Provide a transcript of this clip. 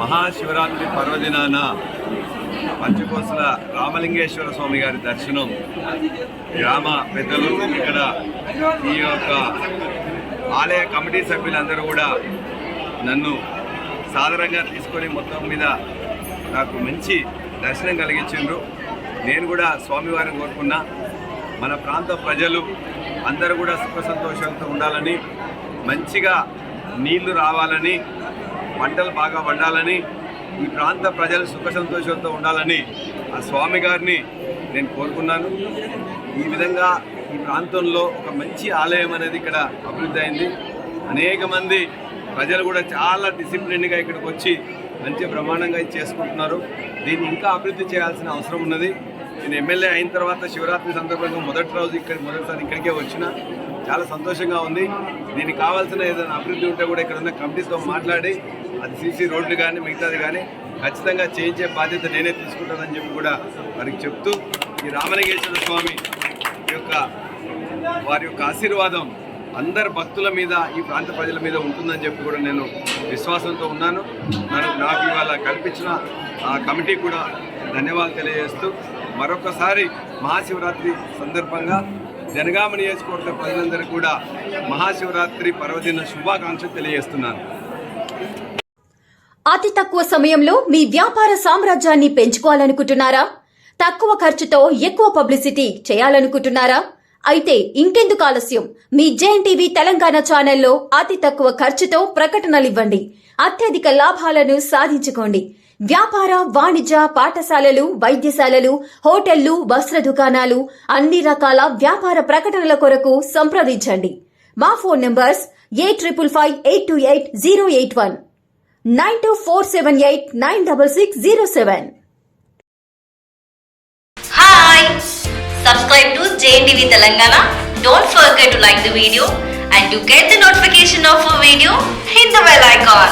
మహాశివరాత్రి పర్వదినాన పంచకోశల రామలింగేశ్వర స్వామి గారి దర్శనం గ్రామ పెద్దలు ఇక్కడ ఈ యొక్క ఆలయ కమిటీ సభ్యులందరూ కూడా నన్ను సాదరంగా తీసుకొని మొత్తం మీద నాకు మంచి దర్శనం కలిగించారు. నేను కూడా స్వామివారిని కోరుకున్నా మన ప్రాంత ప్రజలు అందరూ కూడా సుఖ సంతోషాలతో ఉండాలని, మంచిగా నీళ్లు రావాలని, పంటలు బాగా పండాలని, ఈ ప్రాంత ప్రజలు సుఖ సంతోషాలతో ఉండాలని ఆ స్వామి గారిని నేను కోరుకున్నాను. ఈ విధంగా ఈ ప్రాంతంలో ఒక మంచి ఆలయం అనేది ఇక్కడ అభివృద్ధి అయింది. అనేక మంది ప్రజలు కూడా చాలా డిసిప్లిన్గా ఇక్కడికి వచ్చి మంచి బ్రహ్మాండంగా చేసుకుంటున్నారు. దీన్ని ఇంకా అభివృద్ధి చేయాల్సిన అవసరం ఉన్నది. నేను ఎమ్మెల్యే అయిన తర్వాత శివరాత్రి సందర్భంగా మొదటిసారి ఇక్కడికే వచ్చిన చాలా సంతోషంగా ఉంది. దీనికి కావాల్సిన ఏదైనా అభివృద్ధి ఉంటే కూడా ఇక్కడ ఉన్న కమిటీస్తో మాట్లాడి అది సీసీ రోడ్లు కానీ మిగతాది కానీ ఖచ్చితంగా చేయించే బాధ్యత నేనే తీసుకుంటానని చెప్పి కూడా వారికి చెప్తూ, ఈ రామలింగేశ్వర స్వామి వారి యొక్క ఆశీర్వాదం అందరు భక్తుల మీద, ఈ ప్రాంత ప్రజల మీద ఉంటుందని చెప్పి కూడా నేను విశ్వాసంతో ఉన్నాను. నాకు ఇవాళ కల్పించిన ఆ కమిటీ కూడా ధన్యవాదాలు తెలియజేస్తూ, మరొకసారి మహాశివరాత్రి సందర్భంగా జనగామ నియోజకవర్గ ప్రజలందరికీ కూడా మహాశివరాత్రి పర్వదిన శుభాకాంక్షలు తెలియజేస్తున్నాను. అతి తక్కువ సమయంలో మీ వ్యాపార సామ్రాజ్యాన్ని పెంచుకోవాలనుకుంటున్నారా? తక్కువ ఖర్చుతో ఎక్కువ పబ్లిసిటీ చేయాలనుకుంటున్నారా? అయితే ఇంకెందుకు ఆలస్యం? మీ జేఎన్టీవీ తెలంగాణ ఛానల్లో అతి తక్కువ ఖర్చుతో ప్రకటనలివ్వండి. అత్యధిక లాభాలను సాధించుకోండి. వ్యాపార, వాణిజ్య, పాఠశాలలు, వైద్యశాలలు, హోటళ్లు, వస్త్ర దుకాణాలు, అన్ని రకాల వ్యాపార ప్రకటనల కొరకు సంప్రదించండి. మా phone numbers 8558288081, 9247896607. Hi! Subscribe to JNTV Telangana. Don't forget to like the video and to get the notification of a video, hit the bell icon.